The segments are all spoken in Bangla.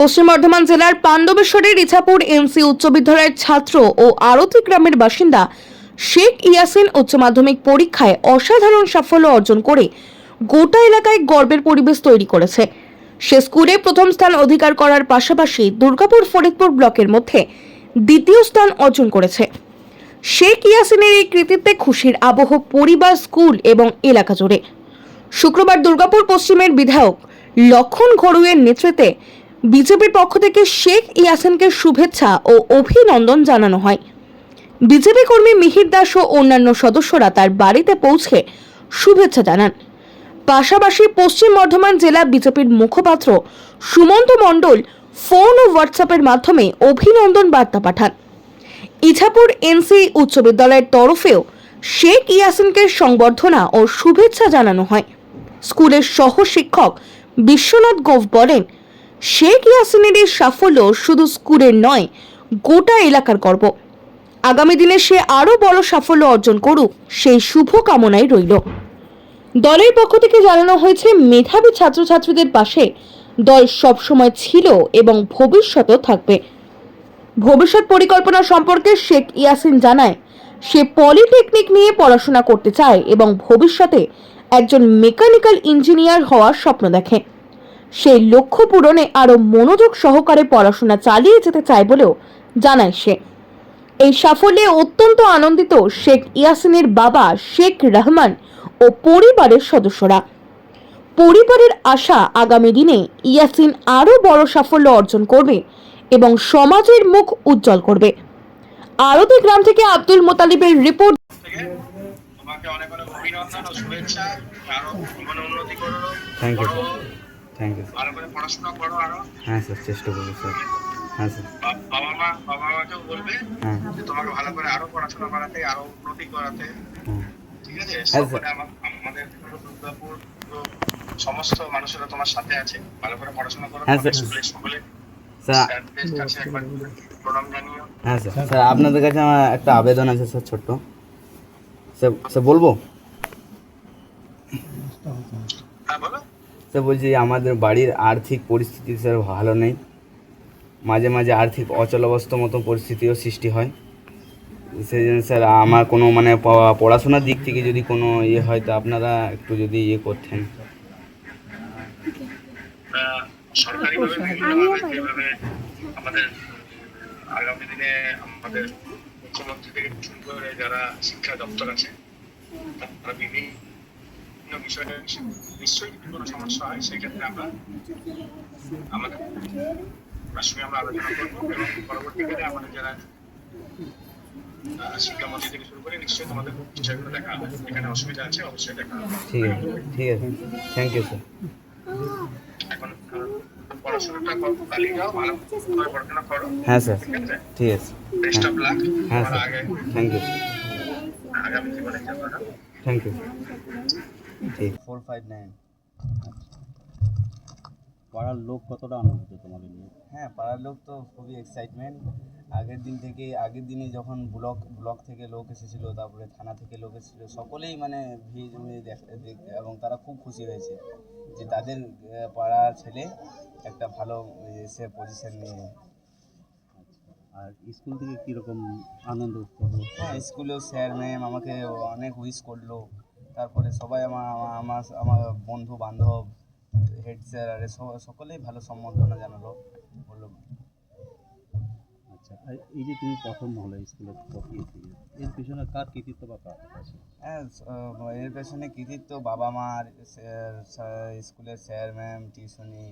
পশ্চিম বর্ধমান জেলার পাণ্ডবেশ্বরের ইছাপুর এমসি উচ্চ বিদ্যালয়ের ছাত্র ও আরতি গ্রামের বাসিন্দা শেখ ইয়াসিন উচ্চ মাধ্যমিক পরীক্ষায় অসাধারণ সাফল্য অর্জন করে গোটা এলাকায় গর্বের পরিবেশ তৈরি করেছে। সে স্কুলে প্রথম স্থান অধিকার করার পাশাপাশি দুর্গাপুর ফরিদপুর ব্লকের মধ্যে দ্বিতীয় স্থান অর্জন করেছে। শেখ ইয়াসিনের এই কৃতিত্বে খুশির আবহ পরিবার, স্কুল এবং এলাকা জুড়ে। শুক্রবার দুর্গাপুর পশ্চিমের বিধায়ক লক্ষণ ঘড়ুইয়ের নেতৃত্বে বিজেপির পক্ষ থেকে শেখ ইয়াসিনকে শুভেচ্ছা ও অভিনন্দন জানানো হয়। বিজেপি কর্মী মিহির দাস ও অন্যান্য সদস্যরা তার বাড়িতে পৌঁছে শুভেচ্ছা জানান। পাশাপাশি পশ্চিম বর্ধমান জেলা বিজেপির মুখপাত্র সুমন্ত মণ্ডল ফোন ও হোয়াটসঅ্যাপের মাধ্যমে অভিনন্দন বার্তা পাঠান। ইছাপুর এনসি উচ্চ বিদ্যালয়ের তরফেও শেখ ইয়াসিনকে সংবর্ধনা ও শুভেচ্ছা জানানো হয়। স্কুলের সহ শিক্ষক বিশ্বনাথ গোভ বলেন, শেখ ইয়াসিনের এই সাফল্য শুধু স্কুলের নয়, গোটা এলাকার গর্ব। আগামী দিনে সে আরো বড় সাফল্য অর্জন করুক, সেই শুভ কামনাই রইল। দলের পক্ষ থেকে জানানো হয়েছে, মেধাবী ছাত্রছাত্রীদের পাশে দল সবসময় ছিল এবং ভবিষ্যতেও থাকবে। ভবিষ্যৎ পরিকল্পনা সম্পর্কে শেখ ইয়াসিন জানায়, সে পলিটেকনিক নিয়ে পড়াশোনা করতে চায় এবং ভবিষ্যতে একজন মেকানিক্যাল ইঞ্জিনিয়ার হওয়ার স্বপ্ন দেখে। সেই লক্ষ্য পূরণে আরো মনোযোগ সহকারে পড়াশোনা চালিয়ে যেতে চায় বলেও জানায় সে। এই সাফল্যে অত্যন্ত আনন্দিত শেখ ইয়াসিনের বাবা শেখ রহমান ও পরিবারের সদস্যরা। পরিবারের আশা, আগামী দিনে ইয়াসিন আরো বড় সাফল্য অর্জন করবে এবং সমাজের মুখ উজ্জ্বল করবে। আরতি গ্রাম থেকে আব্দুল মোতালিবের রিপোর্ট। তোমাকে অনেক অনেক অভিনন্দন ও শুভেচ্ছা। আরো জীবনে উন্নতি করো। থ্যাংক ইউ ভালো করে পড়াশোনা করো আরো। হ্যাঁ স্যার, চেষ্টা করবো স্যার। হ্যাঁ স্যার। বাবা মাকেও বলবে যে তোমাকে ভালো করে আরো পড়াশোনা করাতে, আরো উন্নতি করাতে। ঠিক আছে? সকলে আমাদের দুর্গাপুর সমস্ত মানুষেরা তোমার সাথে আছে। ভালো করে পড়াশোনা করো। স্কুলে সকলে স্যারদের কাছে একবার প্রণাম জানিও। হ্যাঁ স্যার। স্যার, আপনাদের কাছে আমার একটা আবেদন আছে স্যার, ছোট্ট। স্যার বলবো? হ্যাঁ বলো। স্যার বলছি, আমাদের বাড়ির আর্থিক পরিস্থিতি স্যার ভালো নেই। মাঝে মাঝে আর্থিক অচলাবস্থা মতো পরিস্থিতিও সৃষ্টি হয়। সেই জন্য স্যার আমার কোনো মানে পড়াশোনার দিক থেকে যদি কোনো ইয়ে হয় তো আপনারা একটু যদি ইয়ে করতেন। সরকারিভাবে বিভিন্নভাবে যেভাবে আমাদের আগামী দিনে আমাদের মুখ্যমন্ত্রী থেকে শুরু করে যারা শিক্ষা দপ্তর আছে, তারা বিভিন্ন বিষয়ে নিশ্চয়ই যদি কোনো সমস্যা হয় সেক্ষেত্রে আমরা আমাদের সঙ্গে আমরা আলোচনা করবো এবং পরবর্তীকালে আমাদের যারা শিক্ষামন্ত্রী থেকে শুরু করে নিশ্চয়ই তোমাদের বিষয়গুলো দেখা হবে। এখানে অসুবিধা আছে, অবশ্যই দেখা হবে। ঠিক আছে, ঠিক আছে, থ্যাংক ইউ স্যার। এখন পড়াশোনাটা চালিয়ে যাও, ভালো করে পড়াশোনা করো। হ্যাঁ স্যার, ঠিক আছে। Best of luck. হ্যাঁ স্যার, থ্যাংক ইউ। আগামী জীবনের জন্য। Thank you. ঠিক 459। পাড়ার লোক কতটা আনন্দিত তোমাকে নিয়ে? হ্যাঁ, পাড়ার লোক তো খুবই এক্সাইটমেন্ট। আগের দিনে যখন ব্লক থেকে লোক এসেছিলো, তারপরে থানা থেকে লোক এসেছিলো, সকলেই মানে ভিড় জমিয়ে দেখতে এবং তারা খুব খুশি হয়েছে যে তাদের পাড়ার ছেলে একটা ভালো সে পজিশন নিয়ে। আর স্কুল থেকে কীরকম আনন্দ? হ্যাঁ, স্কুলেও স্যার ম্যাম আমাকে অনেক উইশ করলো। তারপরে সবাই আমার বন্ধু বান্ধব, হেড স্যার আর সকলেই ভালো সম্বর্ধনা জানালো, বললো। আচ্ছা, আর এই যে তুমি প্রথম হলে স্কুলে পড়িয়েছি, এর পিছনে কার কৃতিত্ব বা কার আছে? হ্যাঁ, এর পেছনে কৃতিত্ব বাবা মার, স্কুলের স্যার ম্যাম, টিউশনি,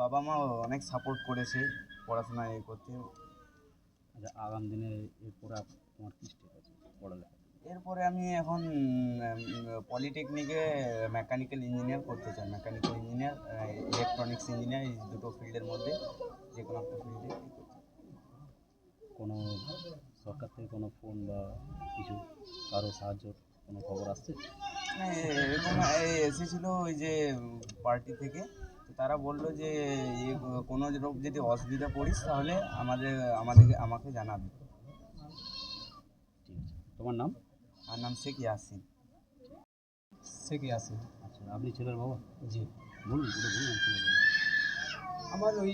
বাবা মা অনেক সাপোর্ট করেছে পড়াশোনা করতে। আচ্ছা, আগামী দিনে এরপরে তোমার কী স্টেপ আছে পড়ালেখা? এরপরে আমি এখন পলিটেকনিকে মেকানিক্যাল ইঞ্জিনিয়ার করতে চাই। মেকানিক্যাল ইঞ্জিনিয়ার, ইলেকট্রনিক্স ইঞ্জিনিয়ার, এই দুটো ফিল্ডের মধ্যে যে কোনো একটা ফিল্ডে। কোনো সরকার থেকে কোনো ফোন বা কিছু কারো সাহায্য কোনো খবর আসছে? এরকম এসেছিলো ওই যে পার্টি থেকে, তো তারা বললো যে কোনো রকম যদি অসুবিধা পড়িস তাহলে আমাকে জানাবি। ঠিক আছে, তোমার নাম? আমার নাম শেখ ইয়াসিন। আচ্ছা, আপনি ছেলের বাবা? জি। বলুন, ছেলের বাবা। আমার ওই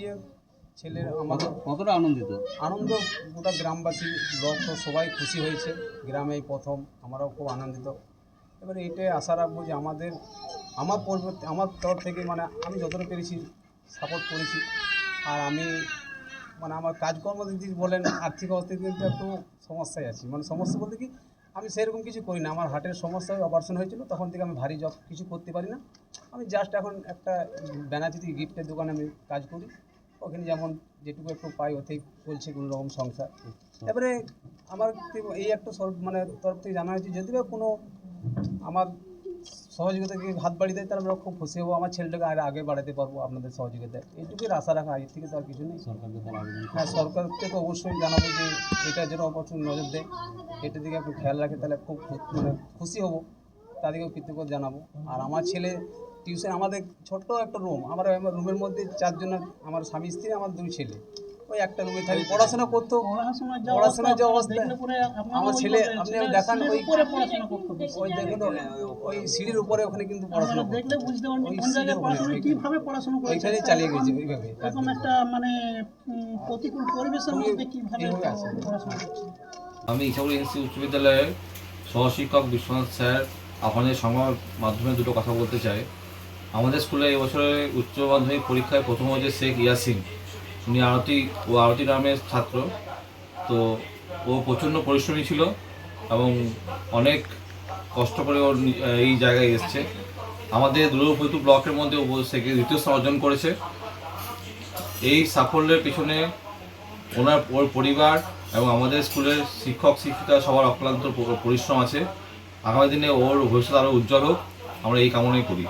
ছেলের আমাদের কতটা আনন্দিত? আনন্দ, গোটা গ্রামবাসী লোক তো সবাই খুশি হয়েছে, গ্রামেই প্রথম, আমরাও খুব আনন্দিত। এবারে এটাই আশা রাখবো যে আমার পরিবর্তে আমার তরফ থেকে মানে আমি যতটা পেরেছি সাপোর্ট করেছি। আর আমি মানে আমার কাজকর্ম যদি বলেন আর্থিক অবস্থা কিন্তু একটু সমস্যায় আছি, মানে সমস্যা বলতে কি আমি সেরকম কিছু করি না, আমার হার্টের সমস্যা অপারেশন হয়েছিল, তখন থেকে আমি ভারী জব কিছু করতে পারি না। আমি জাস্ট এখন একটা ব্যানার্জি গিফটের দোকানে আমি কাজ করি, ওখানে যেমন যেটুকু একটু পাই ওতেই চলছে কোনো রকম সংসার। এবারে আমার এই একটা মানে তরফ থেকে জানা হয়েছে যদি বা কোনো আমার সহযোগিতাকে হাত বাড়িয়ে দেয় তাহলে আমরা খুব খুশি হবো, আমার ছেলেটাকে আর আগে বাড়াতে পারবো আপনাদের সহযোগিতায়, এইটুকুই আশা রাখা, এর থেকে তো আর কিছু নেই। সরকারকে তারা আবেদন হ্যাঁ, সরকারকে তো অবশ্যই জানাবো যে এটা যেন অবশ্যই নজর দেয়, এটার দিকে একটু খেয়াল রাখে, তাহলে খুব মানে খুশি হব, তাদেরকেও কৃতজ্ঞতা জানাবো। আর আমার ছেলে টিউশন, আমাদের ছোট্ট একটা রুম, আমার রুমের মধ্যে 4 জন, আমার স্বামী স্ত্রী, আমার 2 ছেলে, ওই একটা রুমে থাকি, পড়াশোনা করতো। পড়াশোনার যে অবস্থা আমার ছেলে, আপনি দেখান ওই দেখুন ওই সিঁড়ির উপরে, ওখানে কিন্তু পড়াশোনা দেখলে বুঝতে পারবেন কোন জায়গায় পড়াশোনা কিভাবে পড়াশোনা করেছে, ওইখানেই চালিয়ে গেছে ওইভাবে। এরকম একটা মানে প্রতিকূল পরিবেশের মধ্যে কিভাবে পড়াশোনা করছে। আমি ইছাপুর এনসি উচ্চ বিদ্যালয়ের সহশিক্ষক বিশ্বনাথ স্যার, আপনাদের সংবাদ মাধ্যমে দুটো কথা বলতে চাই। আমাদের স্কুলে এই বছরে উচ্চ মাধ্যমিক পরীক্ষায় প্রথম হয়েছে শেখ ইয়াসিন। উনি আরতি গ্রামের ছাত্র। তো ও প্রচণ্ড পরিশ্রমী ছিল এবং অনেক কষ্ট করে ওর এই জায়গায় এসছে। আমাদের দুর্গাপুর ব্লকের মধ্যে ও থেকে 2য় স্থান অর্জন করেছে। এই সাফল্যের পিছনে ওর পরিবার এবং আমাদের স্কুলের শিক্ষক শিক্ষিকা সবার অক্লান্ত পরিশ্রম আছে। আগামী দিনে ওর ভবিষ্যৎ আরও উজ্জ্বল হোক, আমরা এই কামনাই করি।